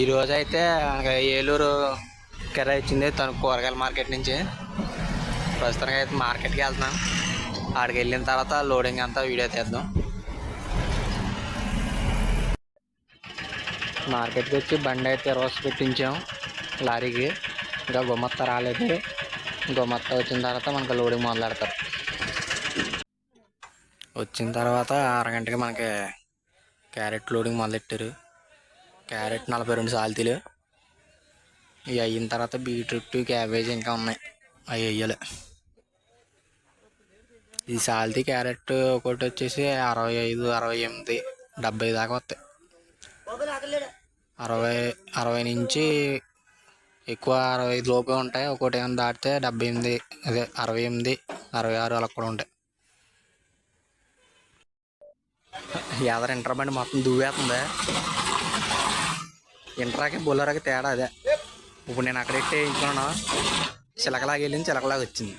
ఈరోజు అయితే ఏలూరు కిరాయి ఇచ్చింది తను కూరగాయల మార్కెట్ నుంచి. ప్రస్తుతానికి అయితే మార్కెట్కి వెళ్తున్నాం. ఆడికి వెళ్ళిన తర్వాత లోడింగ్ అంతా వీడియో తీద్దాం. మార్కెట్కి వచ్చి బండి అయితే రోజు పెట్టించాం లారీకి. ఇంకా గుమ్మత్త రాలేదు. గుమ్మత్త వచ్చిన తర్వాత మనకు లోడింగ్ మొదలెడతారు. వచ్చిన తర్వాత అరగంటకి మనకి క్యారెట్ లోడింగ్ మొదలెట్టారు. క్యారెట్ 42 సాల్తీలు. ఇవి అయిన తర్వాత బీట్రూట్, క్యాబేజీ ఇంకా ఉన్నాయి, అవి వేయాలి. ఈ సాల్తీ క్యారెట్ ఒకటి వచ్చేసి 65, 68, 70 దాకా వస్తాయి. 60 నుంచి ఎక్కువ 65 లోపే ఉంటాయి. ఒకటి ఏమైనా దాటితే 78, అదే 68, 66 అలా కూడా ఉంటాయి. ఎదరు ఇంటర్ బండి మొత్తం దువ్వేస్తుంది. ఇంటరాకి బొల్లరాకి తేడా అదే. ఇప్పుడు నేను అక్కడ ఎట్టి వేయించుకున్నాను, చిలకలాగా వెళ్ళింది, చిలకలాగా వచ్చింది.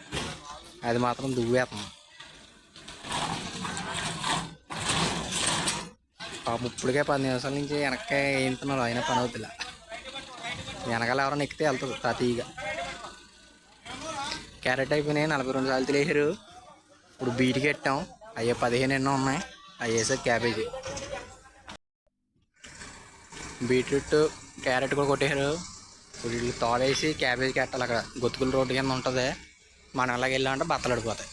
అది మాత్రం దువ్వేస్తుంది. ఇప్పటికే 10 నిమిషాల నుంచి వెనక్కి వేయించుకున్నాను, అయినా పని అవుతుందిలా. వెనకాల ఎవరైనా ఎక్కితే వెళ్తుంది ప్రతిగా. క్యారెట్ అయిపోయినాయి, 42 సాల్తీలు వేసారు. ఇప్పుడు బీట్కి పెట్టాం, అయ్యే 15 ఎన్నో ఉన్నాయి, అవి వేసారు. క్యాబేజీ, బీట్రూట్, క్యారెట్ కూడా కొట్టేశారు. ఇప్పుడు వీళ్ళు తోడేసి క్యాబేజీకి పెట్టాలి. అక్కడ గొత్తుకుల రోడ్డు కింద ఉంటుంది. మనం అలాగే వెళ్ళామంటే బత్తలు అడిపోతాయి.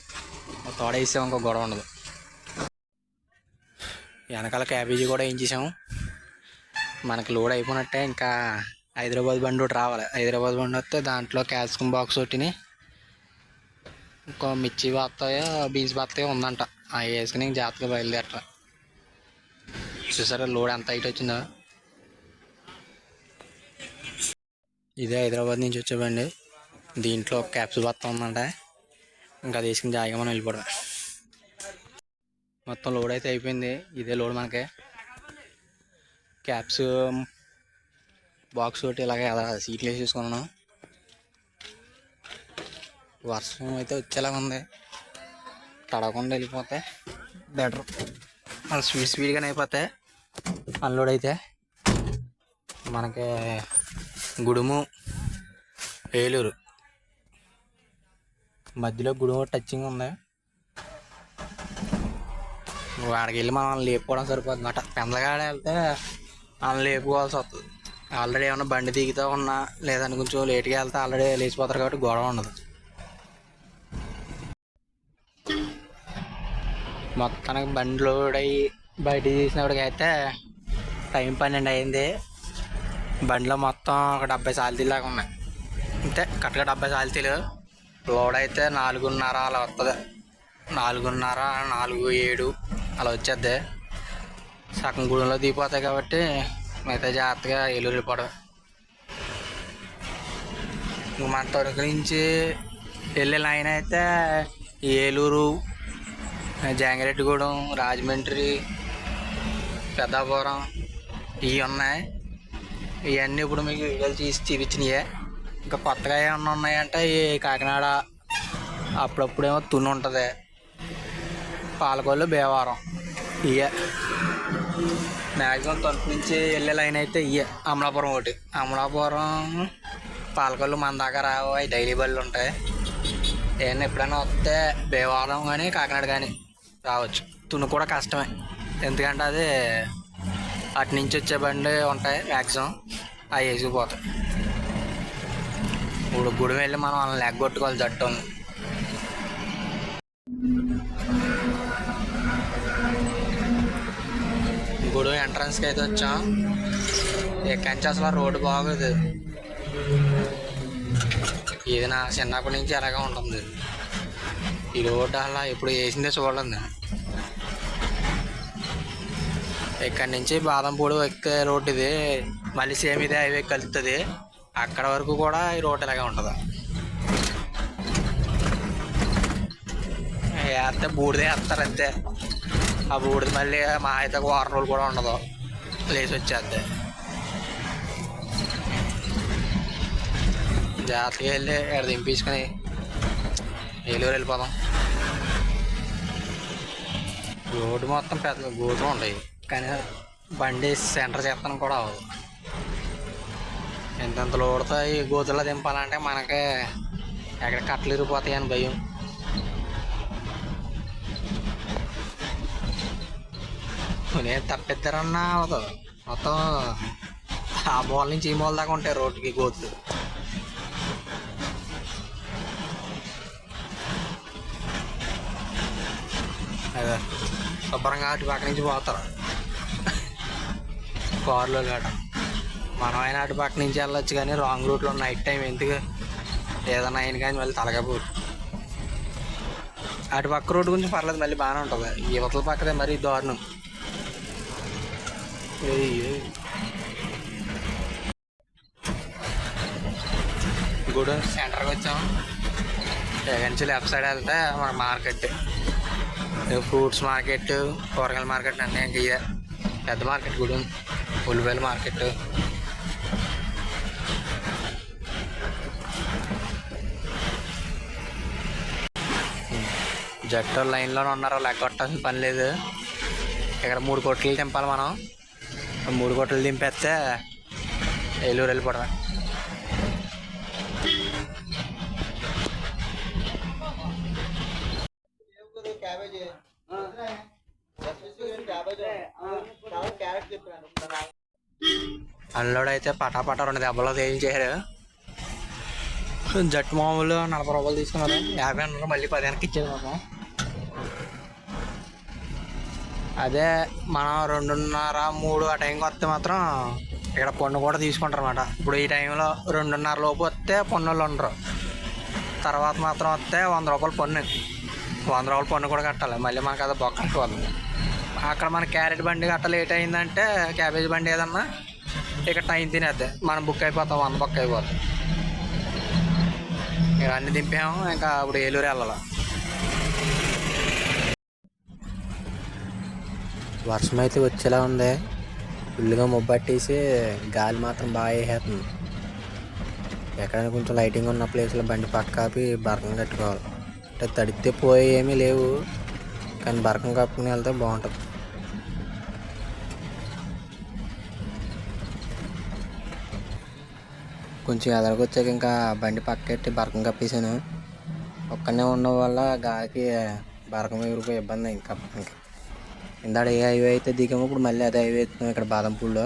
తోడేసాం, ఇంకో గొడవ ఉండదు. వెనకాల క్యాబేజీ కూడా వేయించేసాము. మనకి లోడ్ అయిపోయినట్టే. ఇంకా హైదరాబాద్ బండి ఒకటి రావాలి. హైదరాబాద్ బండి వస్తే దాంట్లో క్యాప్సికమ్ బాక్స్ ఒకటిని, ఇంకో మిర్చి బత్తాయో బీన్స్ బత్తాయో ఉందంట, అవి వేసుకుని జాగ్రత్తగా బయలుదేరట. చూసారా లోడ్ ఎంత హైట్ వచ్చిందో. ఇదే హైదరాబాద్ నుంచి వచ్చేబండి. దీంట్లో క్యాప్స్ బత్తా ఉందంట. ఇంకా అది వేసుకుని జాయిగా మనం వెళ్ళిపోవడం. మొత్తం లోడ్ అయితే అయిపోయింది. ఇదే లోడ్ మనకి. క్యాప్స్ బాక్స్ ఒకటి ఇలాగే సీట్లు వేసేసుకున్నాను. వర్షం అయితే వచ్చేలాగా ఉంది. తడవకుండా వెళ్ళిపోతే బెటర్. మన స్పీడ్గానే అయిపోతే అన్లోడ్ అయితే. మనకి గుడుము ఏలూరు మధ్యలో గుడుము టచ్చింగ్ ఉంది. వాడికి వెళ్ళి మనం లేపుకోవడం సరిపోతుంది అన్నమాట. పెందలగాడ వెళ్తే మనం లేపుకోవాల్సి వస్తుంది. ఆల్రెడీ ఏమన్నా బండి దిగుతూ ఉన్నా లేదని కొంచెం లేట్గా వెళ్తే ఆల్రెడీ లేచిపోతారు కాబట్టి గొడవ ఉండదు. మొత్తానికి బండి లోడ్ అయ్యి బయట తీసినప్పటికి అయితే టైం 12 అయింది. బండిలో మొత్తం ఒక 70 సాల్తీలు దాకా ఉన్నాయి. అంతే, కరెక్ట్గా 70 సాల్తీలు. లోడ్ అయితే 4:30 అలా వస్తుంది. 4:30, 4:07 అలా వచ్చేద్ది. సగం గూడెంలో దిగిపోతాయి కాబట్టి మిగతా జాగ్రత్తగా ఏలూరు వెళ్ళిపోవడం. మన తణుకు నుంచి వెళ్ళే లైన్ అయితే ఏలూరు, జంగారెడ్డిగూడెం, రాజమండ్రి, పెద్దాపురం ఇవి ఉన్నాయి. ఇవన్నీ ఇప్పుడు మీకు వీడియోలు తీసి చూపించినాయే. ఇంకా కొత్తగా ఏమన్నా ఉన్నాయంటే ఈ కాకినాడ, అప్పుడప్పుడేమో తుని ఉంటుంది, పాలకొల్లు, భీమవరం. ఇవే మ్యాక్సిమం తణుకు నుంచి వెళ్ళే లైన్ అయితే ఇవే. అమలాపురం ఒకటి, అమలాపురం, పాలకొల్లు మన దాకా రావు, అవి డైలీ బళ్ళు ఉంటాయి. ఏమన్నా ఎప్పుడైనా వస్తే భీమవరం కానీ కాకినాడ కానీ రావచ్చు. తుని కూడా కష్టమే, ఎందుకంటే అది అటు నుంచి వచ్చే బండి ఉంటాయి మ్యాక్సిమం, అవి వేసుకుపోతాయి. ఇప్పుడు గుడి వెళ్ళి మనం వాళ్ళని లెగ్గొట్టుకోవాలి జట్టుని. గుడి ఎంట్రన్స్కి అయితే వచ్చాం. ఇక్కడి నుంచి అసలు రోడ్డు బాగోదు. ఇది నా చిన్నప్పటి నుంచి అలాగే ఉంటుంది. ఈ రోడ్డు అలా ఎప్పుడు వేసిందే చూడలేదు. ఇక్కడి నుంచి బాదంపూడి ఎక్కే రోడ్డు ఇది. మళ్ళీ సేమ్ ఇదే హైవే కలుస్తుంది. అక్కడ వరకు కూడా ఈ రోడ్డు ఇలాగే ఉంటుంది. వేస్తే బూడిదే వేస్తారు అంతే. ఆ బూడిది మళ్ళీ మా అయితే వారం రోజులు కూడా ఉండదు, లేచి వచ్చేద్ది. జాగ్రత్తగా వెళ్ళి ఎక్కడ దింపించుకొని ఏలూరు వెళ్ళిపోదాం. రోడ్డు మొత్తం పెద్ద గోతులు ఉంటాయి కానీ బండి సెంటర్ చేస్తాను కూడా అవ్వదు. ఎంతెంతలో ఊడతాయి గోతుల్లో దింపాలంటే మనకే ఎక్కడ కట్టలు ఇరిగిపోతాయి అని భయం. నేను తప్పిద్దరన్నా అవదు, మొత్తం ఆ మూల నుంచి ఈ మూల దాకా ఉంటాయి రోడ్డుకి గోతులు. అదే శుభ్రంగా అటు పక్క నుంచి పోతారు కారులో గట. మనమైనా అటు పక్క నుంచి వెళ్ళొచ్చు కానీ రాంగ్ రూట్లో నైట్ టైం ఎందుకు ఏదన్నా అయిన కానీ మళ్ళీ తలకపోదు. అటు పక్క రోడ్డు గురించి పర్లేదు, మళ్ళీ బాగానే ఉంటుంది. యువతల పక్కదే మరీ దారుణం. గూడెం సెంటర్కి వచ్చాం. ఎక్కడి నుంచి లెఫ్ట్ సైడ్ వెళ్తే మన మార్కెట్, ఫ్రూట్స్ మార్కెట్, కూరగాయల మార్కెట్ అన్నీ ఇంకా ఇదే పెద్ద మార్కెట్. గూడెం ఉల్లిపాయల మార్కెట్. జట్టు లైన్లోనే ఉన్నారో లెక్క కొట్టాల్సిన పని లేదు. ఇక్కడ 3 కొట్లు దింపాలి మనం. 3 కొట్లు దింపేస్తే ఏలూరు వెళ్ళిపోవడమే. అన్లోడ్ అయితే పటాపటా 2 దెబ్బలు చేయించారు. జట్టు మామూలు 40 రూపాయలు తీసుకున్నారు, 50 అన్నారు. మళ్ళీ 15కి ఇచ్చేది మాకు. అదే మనం 2:30, 3 ఆ టైంకి వస్తే మాత్రం ఇక్కడ పన్ను కూడా తీసుకుంటారు అన్నమాట. ఇప్పుడు ఈ టైంలో 2:30 లోపు వస్తే పన్నులు ఉండరు. తర్వాత మాత్రం వస్తే 100 రూపాయలు పన్ను. 100 రూపాయలు పన్ను కూడా కట్టాలి. మళ్ళీ మనకు అది బొక్కలకి పోతుంది. అక్కడ మన క్యారెట్ బండి గట్ట లేట్ అయిందంటే, క్యాబేజ్ బండి ఏదన్నా ఇక్కడ టైం తినేద్ది, మనం బుక్ అయిపోతాం, 100 బుక్ అయిపోతాం. ఇక్కడ అన్నీ దింపాము. ఇంకా ఇప్పుడు ఏలూరు వెళ్ళాలి. వర్షం అయితే వచ్చేలా ఉంది. ఫుల్గా మొబ్బట్టేసి గాలి మాత్రం బాగా వేసేస్తుంది. ఎక్కడైనా కొంచెం లైటింగ్ ఉన్న ప్లేస్లో బండి పక్క కాపి బరకం కట్టుకోవాలి. అంటే తడితే పోయి ఏమీ లేవు, కానీ బరకం కప్పుకుని వెళ్తే బాగుంటుంది. కొంచెం ఎదరికి వచ్చాక ఇంకా బండి పక్కెట్టి బరకం కప్పేసాను. ఒక్కనే ఉండడం వల్ల గాలికి బరకం ఎగిరిపోయి ఇబ్బంది అయింది కప్పడానికి. ఇందాడ ఏ హైవే అయితే దిగాము, ఇప్పుడు మళ్ళీ అదే హైవే ఎత్తున్నాం ఇక్కడ బాదంపూడిలో.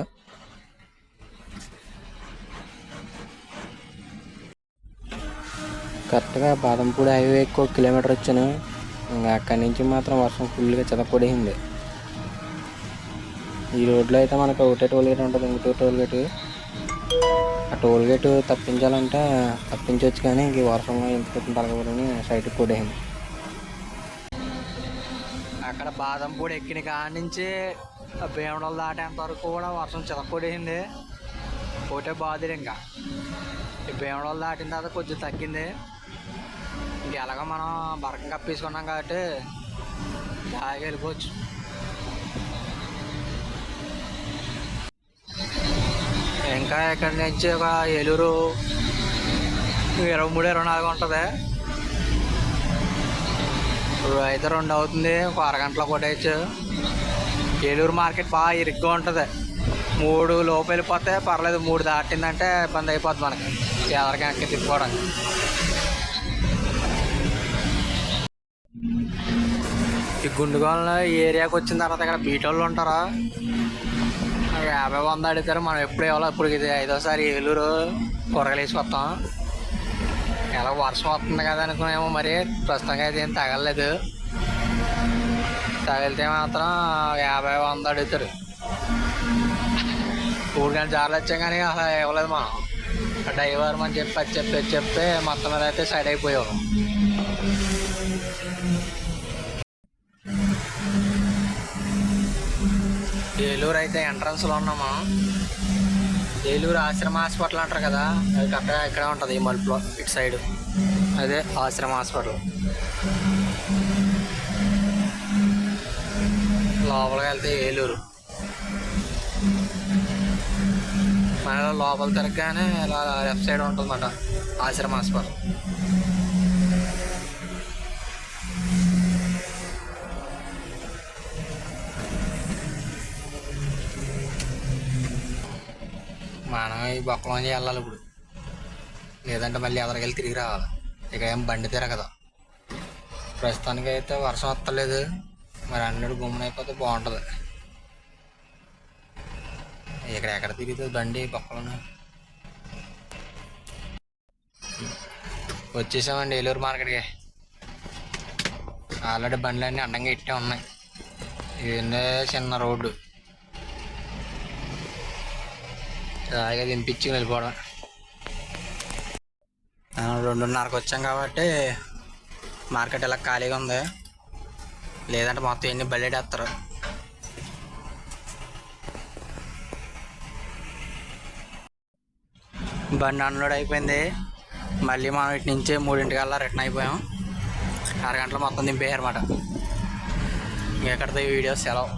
కరెక్ట్గా బాదంపూడి హైవే ఎక్కువ కిలోమీటర్ వచ్చాను. ఇంకా అక్కడి నుంచి మాత్రం వర్షం ఫుల్గా చెదపొడింది. ఈ రోడ్లో అయితే మనకు ఒకటే టోల్ గేట్ ఉంటుంది, ఇంకో టోల్ గేట్. ఆ టోల్ గేట్ తప్పించాలంటే తప్పించవచ్చు, కానీ ఇంక వర్షం ఎంత తలగబోదని సైడ్కి కొట్టేసింది. అక్కడ బాదంపూడి ఎక్కిన కాడి నుంచి భీమడోలు దాటేంత వరకు కూడా వర్షం చితక్కొడేసింది. ఒకటే బాధలు. ఇంకా ఈ భీమడోలు దాటిన తర్వాత కొంచెం తగ్గింది. ఇంక ఎలాగో మనం బరకం కప్పేసుకున్నాం కాబట్టి బాగా వెళ్ళిపోవచ్చు. ఇంకా ఇక్కడి నుంచి ఒక ఏలూరు 23-24 ఉంటుంది. ఇప్పుడు అయితే 2 అవుతుంది, ఒక అరగంటలో కొట్టేయచ్చు. ఏలూరు మార్కెట్ బాగా ఇరుగ్గా ఉంటుంది. 3 లోపు వెళ్ళిపోతే పర్లేదు, 3 దాటిందంటే ఇబ్బంది అయిపోద్ది మనకి ఎవరికైనా తిప్పుకోవడానికి. ఈ గుండుగోళ ఏరియాకి వచ్చిన తర్వాత ఇక్కడ బీటోళ్ళు ఉంటారా, 50-100 అడుగుతారు. మనం ఎప్పుడు ఇవ్వాలి. ఇప్పుడు ఇది 5వ సారి ఏలూరు కూరగాయలు వేసుకొస్తాం. ఎలా వర్షం వస్తుంది కదా అనుకునేమో, మరి ప్రస్తుతంగా అయితే ఏం తగలలేదు. తగిలితే మాత్రం 50-100 అడుగుతారు. 3 గంటల జార్లు వచ్చాం కానీ అసలు ఇవ్వలేదు. మనం డ్రైవర్ అని చెప్పి మొత్తం మీద అయితే సైడ్ అయిపోయాం. ఏలూరు అయితే ఎంట్రన్స్లో ఉన్నాము. ఏలూరు ఆశ్రమ హాస్పిటల్ అంటారు కదా, అది కరెక్ట్గా ఇక్కడ ఉంటుంది. ఈ మలుపులో ఇటు సైడ్ అదే ఆశ్రమ హాస్పిటల్. లోపలికి వెళ్తే ఏలూరు. మన లోపల తిరగగానే ఇలా లెఫ్ట్ సైడ్ ఉంటుందన్నమాట ఆశ్రమ హాస్పిటల్. మనం ఈ బొక్కలోంచి వెళ్ళాలి ఇప్పుడు, లేదంటే మళ్ళీ ఎదరికెళ్ళి తిరిగి రావాలి. ఇక ఏం బండి తిరగదు. ప్రస్తుతానికి అయితే వర్షం వస్తలేదు, మరి అన్నిటి గుమ్మనైపోతే బాగుంటుంది. ఇక్కడ ఎక్కడ తిరుగుతుంది బండి బొక్కలను. వచ్చేసామండి ఏలూరు మార్కెట్కి. ఆల్రెడీ బండ్లన్నీ అడ్డంగా ఇట్టే ఉన్నాయి. ఇదే చిన్న రోడ్డు, అలాగే దింపించి వెళ్ళిపోవడం. 2:30కి వచ్చాం కాబట్టి మార్కెట్ ఇలా ఖాళీగా ఉంది, లేదంటే మొత్తం ఎన్ని బయటేస్తారు. బండి అన్లోడ్ అయిపోయింది. మళ్ళీ మనం ఇటు నుంచి 3:00కల్లా రిటర్న్ అయిపోయాం. 6 గంటలు మొత్తం దింపేయారన్నమాట. ఇంకెక్కడితో ఈ వీడియో సెలవు.